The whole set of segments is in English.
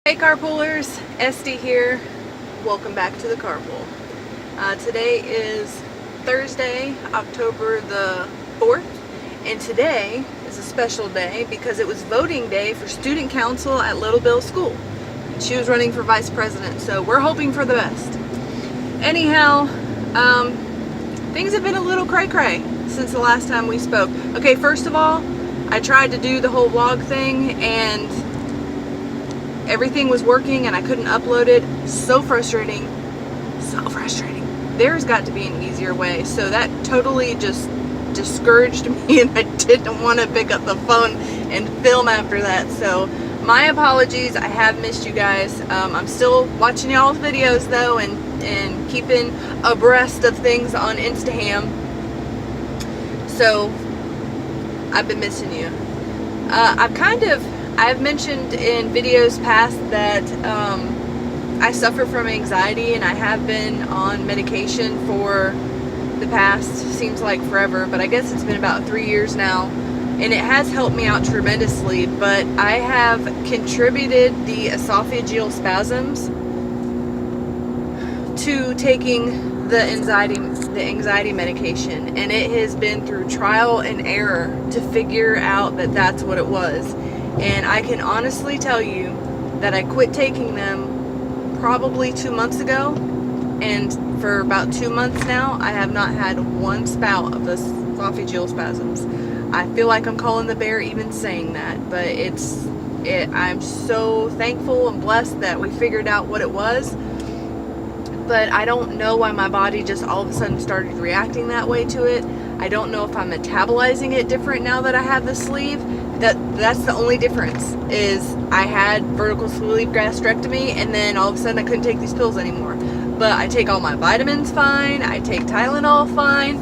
Hey Carpoolers, Esty here. Welcome back to the carpool. Today is Thursday, October the 4th, and today is a special day because it was voting day for student council at Little Bill School. She was running for vice president, so we're hoping for the best. Anyhow, things have been a little cray-cray since the last time we spoke. Okay, first of all, I tried to do the whole vlog thing and everything was working and I couldn't upload it. So frustrating. So frustrating. There's got to be an easier way. So that totally just discouraged me and I didn't want to pick up the phone and film after that. So my apologies. I have missed you guys. I'm still watching y'all's videos though and keeping abreast of things on InstaHam. So I've been missing you. I've mentioned in videos past that I suffer from anxiety and I have been on medication for the past, seems like forever, but I guess it's been about 3 years now, and it has helped me out tremendously, but I have contributed the esophageal spasms to taking the anxiety medication, and it has been through trial and error to figure out that that's what it was. And I can honestly tell you that I quit taking them probably 2 months ago, and for about 2 months now I have not had one spout of the esophageal spasms. I feel like I'm calling the bear even saying that, but I'm so thankful and blessed that we figured out what it was. But I don't know why my body just all of a sudden started reacting that way to it. I don't know if I'm metabolizing it different now that I have the sleeve. That's the only difference, is I had vertical sleeve gastrectomy and then all of a sudden I couldn't take these pills anymore. But I take all my vitamins fine, I take Tylenol fine.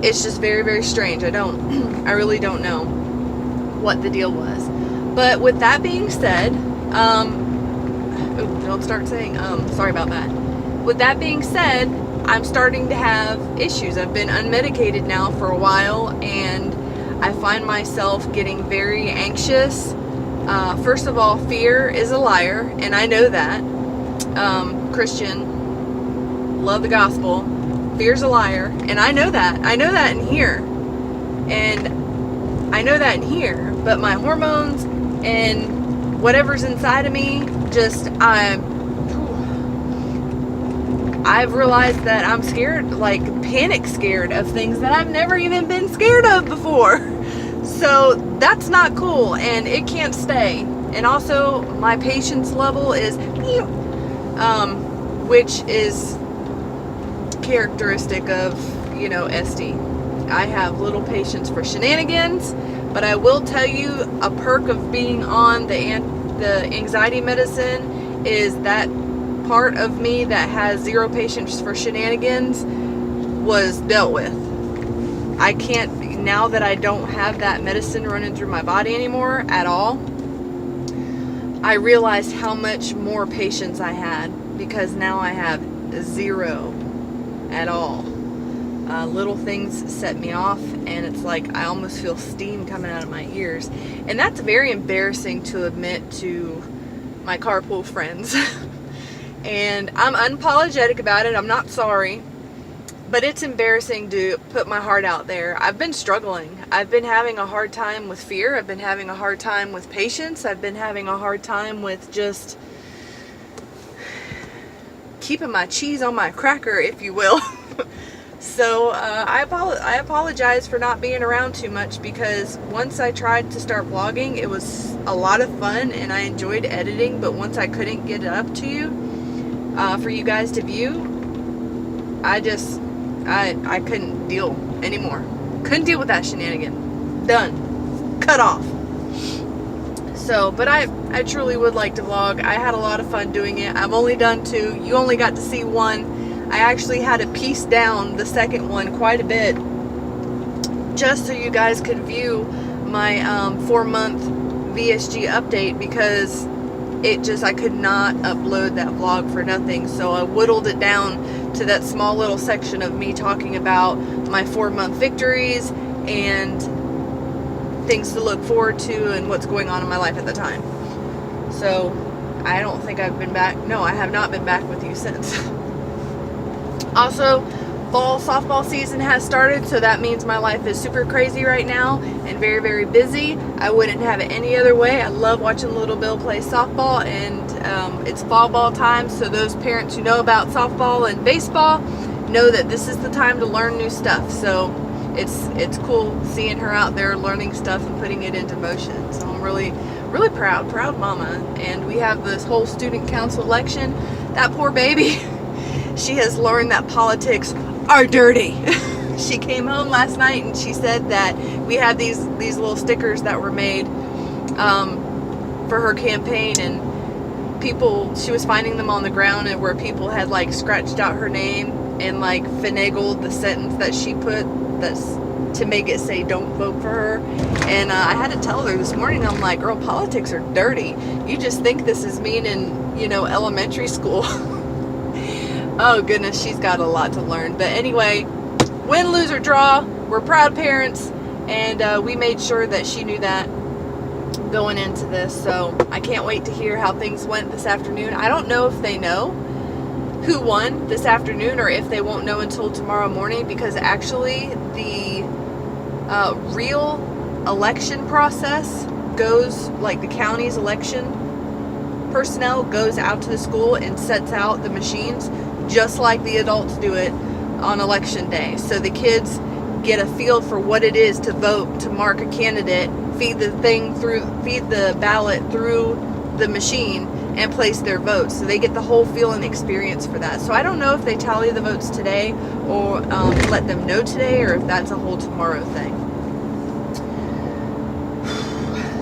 It's just very, very strange. I really don't know what the deal was. But with that being said, don't start saying sorry about that. With that being said, I'm starting to have issues. I've been unmedicated now for a while and I find myself getting very anxious. First of all, fear is a liar, and I know that. Christian, love the gospel. Fear's a liar, and I know that. I know that in here. And I know that in here, but my hormones and whatever's inside of me, I've realized that I'm scared, like panic scared of things that I've never even been scared of before. So that's not cool and it can't stay. And also my patience level is, which is characteristic of, SD. I have little patience for shenanigans, but I will tell you a perk of being on the anxiety medicine is that part of me that has zero patience for shenanigans was dealt with. I can't, now that I don't have that medicine running through my body anymore at all, I realized how much more patience I had, because now I have zero at all. Little things set me off and it's like I almost feel steam coming out of my ears, and that's very embarrassing to admit to my carpool friends. And I'm unapologetic about it. I'm not sorry, but it's embarrassing to put my heart out there. I've been struggling. I've been having a hard time with fear. I've been having a hard time with patience. I've been having a hard time with just keeping my cheese on my cracker, if you will. So I apologize for not being around too much, because once I tried to start vlogging, it was a lot of fun and I enjoyed editing, but once I couldn't get it up to you, for you guys to view, I couldn't deal anymore. Couldn't deal with that shenanigan. Done. Cut off. So, but I truly would like to vlog. I had a lot of fun doing it. I've only done 2. You only got to see 1. I actually had to piece down the second one quite a bit, just so you guys could view my 4-month VSG update, because I could not upload that vlog for nothing. So I whittled it down to that small little section of me talking about my 4-month victories and things to look forward to and what's going on in my life at the time. So I don't think I've been back. No, I have not been back with you since. Also, fall softball season has started, so that means my life is super crazy right now and very, very busy. I wouldn't have it any other way. I love watching little Bill play softball, and it's fall ball time, so those parents who know about softball and baseball know that this is the time to learn new stuff. So it's cool seeing her out there learning stuff and putting it into motion. So I'm really proud mama. And we have this whole student council election. That poor baby, she has learned that politics are dirty. She came home last night and she said that we had these little stickers that were made for her campaign, and she was finding them on the ground, and where people had like scratched out her name and like finagled the sentence that she put to make it say don't vote for her. And I had to tell her this morning, I'm like, girl, politics are dirty. You just think this is mean in, elementary school. Oh goodness, she's got a lot to learn. But anyway, win, lose, or draw, we're proud parents, and we made sure that she knew that going into this. So I can't wait to hear how things went this afternoon. I don't know if they know who won this afternoon, or if they won't know until tomorrow morning, because actually the real election process goes, like the county's election personnel goes out to the school and sets out the machines just like the adults do it on election day. So the kids get a feel for what it is to vote, to mark a candidate, feed the ballot through the machine, and place their votes. So they get the whole feel and experience for that. So I don't know if they tally the votes today, or let them know today, or if that's a whole tomorrow thing.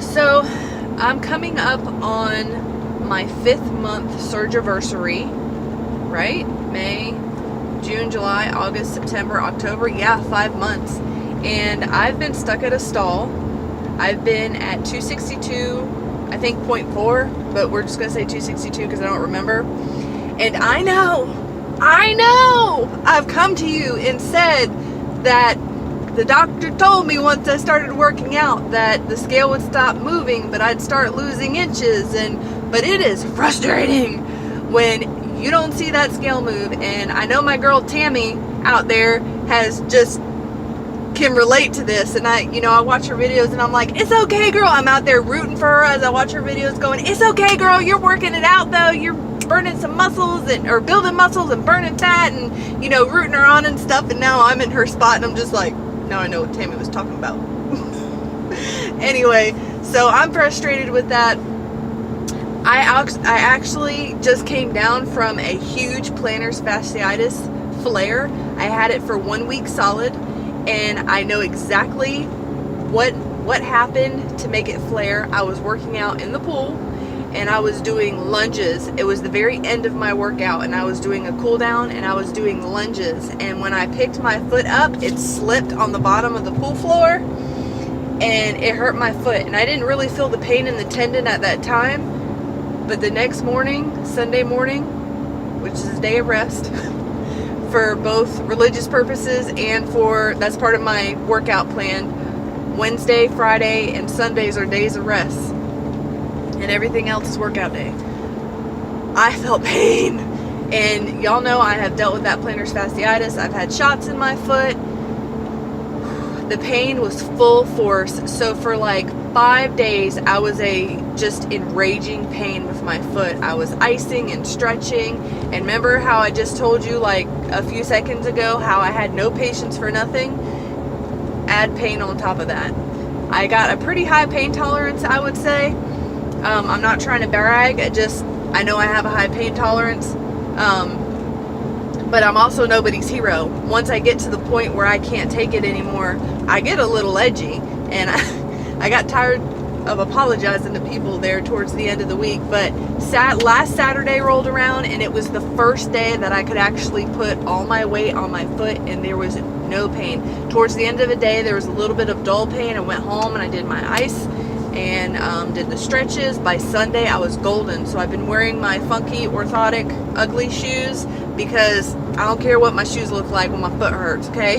So I'm coming up on my 5th month surgiversary, right? May, June, July, August, September, October. Yeah, 5 months. And I've been stuck at a stall. I've been at 262, I think 0.4, but we're just going to say 262 because I don't remember. And I know, I've come to you and said that the doctor told me once I started working out that the scale would stop moving, but I'd start losing inches. But it is frustrating when you don't see that scale move. And I know my girl Tammy out there can relate to this, and I watch her videos and I'm like, it's okay, girl. I'm out there rooting for her as I watch her videos, going, it's okay, girl, you're working it out though, you're burning some muscles or building muscles and burning fat, and rooting her on and stuff. And now I'm in her spot and I'm just like, now I know what Tammy was talking about. Anyway, so I'm frustrated with that. I actually just came down from a huge plantar fasciitis flare. I had it for 1 week solid, and I know exactly what happened to make it flare. I was working out in the pool, and I was doing lunges. It was the very end of my workout, and I was doing a cool down, and I was doing lunges. And when I picked my foot up, it slipped on the bottom of the pool floor, and it hurt my foot. And I didn't really feel the pain in the tendon at that time. But the next morning, Sunday morning, which is a day of rest for both religious purposes and that's part of my workout plan. Wednesday, Friday, and Sundays are days of rest, and everything else is workout day. I felt pain, and y'all know I have dealt with that plantar fasciitis. I've had shots in my foot. The pain was full force. So for like 5 days, I was just in raging pain with my foot. I was icing and stretching. And remember how I just told you like a few seconds ago how I had no patience for nothing? Add pain on top of that. I got a pretty high pain tolerance, I would say. I'm not trying to brag. I know I have a high pain tolerance. But I'm also nobody's hero. Once I get to the point where I can't take it anymore, I get a little edgy. And I got tired of apologizing to people there towards the end of the week. But last Saturday rolled around, and it was the first day that I could actually put all my weight on my foot, and there was no pain. Towards the end of the day, there was a little bit of dull pain. I went home and I did my ice and did the stretches. By Sunday, I was golden. So I've been wearing my funky, orthotic, ugly shoes because I don't care what my shoes look like when my foot hurts, okay?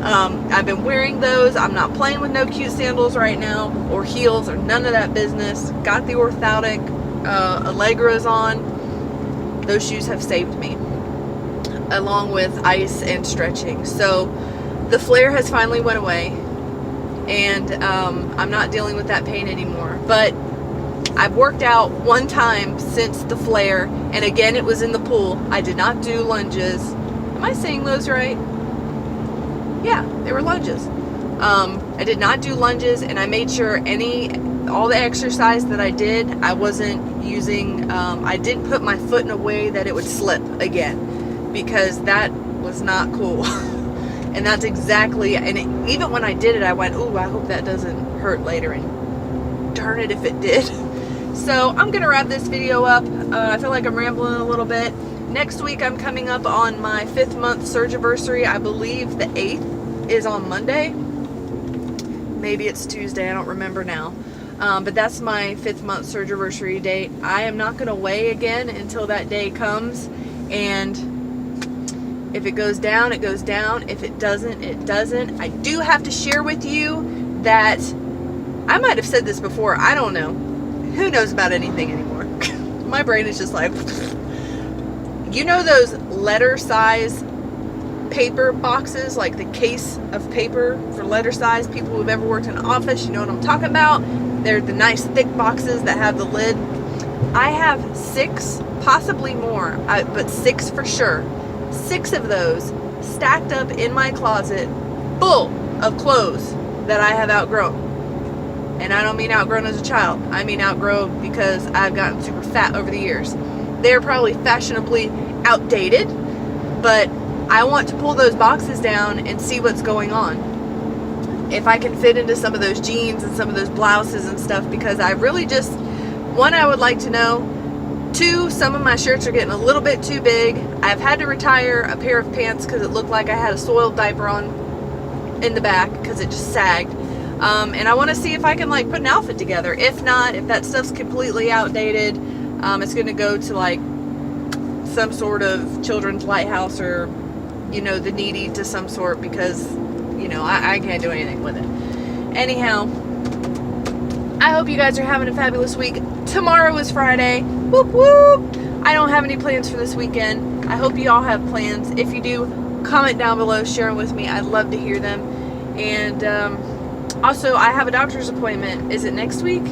I've been wearing those. I'm not playing with no cute sandals right now, or heels, or none of that business. Got the orthotic, Allegros on. Those shoes have saved me, along with ice and stretching. So the flare has finally went away, and I'm not dealing with that pain anymore. But I've worked out one time since the flare, and again it was in the pool. I did not do lunges. Am I saying those right? Yeah, they were lunges. I did not do lunges, and I made sure all the exercise that I did, I wasn't using, I didn't put my foot in a way that it would slip again, because that was not cool. And that's exactly, even when I did it, I went, ooh, I hope that doesn't hurt later, and darn it if it did. So I'm going to wrap this video up. I feel like I'm rambling a little bit. Next week I'm coming up on my 5th month surgiversary. I believe the 8th is on Monday. Maybe it's Tuesday, I don't remember now. But that's my 5th month surgiversary date. I am not going to weigh again until that day comes. And if it goes down, it goes down. If it doesn't, it doesn't. I do have to share with you that, I might have said this before, I don't know. Who knows about anything anymore? My brain is just like, you know those letter size paper boxes, like the case of paper for letter size? People who've ever worked in an office, you know what I'm talking about. They're the nice thick boxes that have the lid. I have 6, possibly more, but 6 for sure. 6 of those stacked up in my closet, full of clothes that I have outgrown. And I don't mean outgrown as a child. I mean outgrown because I've gotten super fat over the years. They're probably fashionably outdated, but I want to pull those boxes down and see what's going on. If I can fit into some of those jeans and some of those blouses and stuff, because I really just, 1, I would like to know. 2, some of my shirts are getting a little bit too big. I've had to retire a pair of pants because it looked like I had a soiled diaper on in the back because it just sagged. And I want to see if I can like put an outfit together. If not, if that stuff's completely outdated, it's going to go to like some sort of children's lighthouse, or, you know, the needy to some sort, because, you know, I can't do anything with it. Anyhow, I hope you guys are having a fabulous week. Tomorrow is Friday. Whoop whoop. I don't have any plans for this weekend. I hope you all have plans. If you do, comment down below, share them with me. I'd love to hear them. And also, I have a doctor's appointment. Is it next week?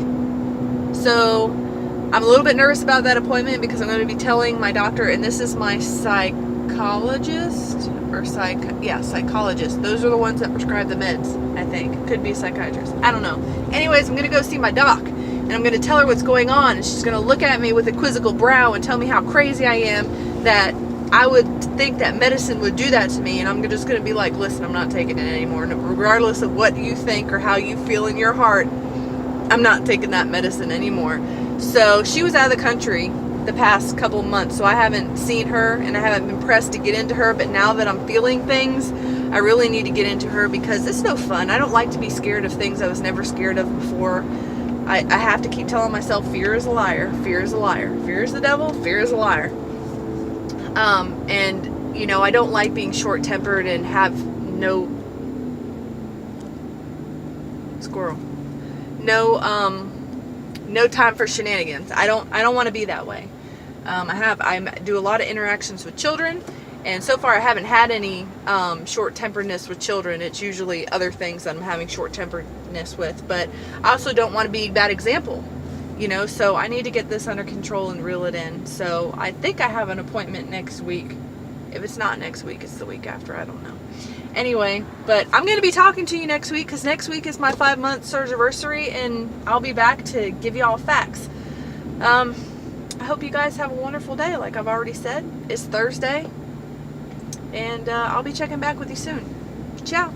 So I'm a little bit nervous about that appointment because I'm going to be telling my doctor, and this is my psychologist, or psychologist. Those are the ones that prescribe the meds, I think. Could be a psychiatrist. I don't know. Anyways, I'm going to go see my doc, and I'm going to tell her what's going on, and she's going to look at me with a quizzical brow and tell me how crazy I am, that I would think that medicine would do that to me, and I'm just going to be like, listen, I'm not taking it anymore. Regardless of what you think or how you feel in your heart, I'm not taking that medicine anymore. So she was out of the country the past couple months, so I haven't seen her, and I haven't been pressed to get into her, but now that I'm feeling things, I really need to get into her, because it's no fun. I don't like to be scared of things I was never scared of before. I have to keep telling myself, fear is a liar, fear is a liar, fear is the devil, fear is a liar. And, you know, I don't like being short-tempered and have no time for shenanigans. I don't want to be that way. I do a lot of interactions with children, and so far I haven't had any short-temperedness with children. It's usually other things that I'm having short-temperedness with, but I also don't want to be a bad example, you know, so I need to get this under control and reel it in. So I think I have an appointment next week. If it's not next week, it's the week after. I don't know. Anyway, but I'm going to be talking to you next week, because next week is my 5-month surgiversary, and I'll be back to give you all facts. I hope you guys have a wonderful day. Like I've already said, it's Thursday, and I'll be checking back with you soon. Ciao.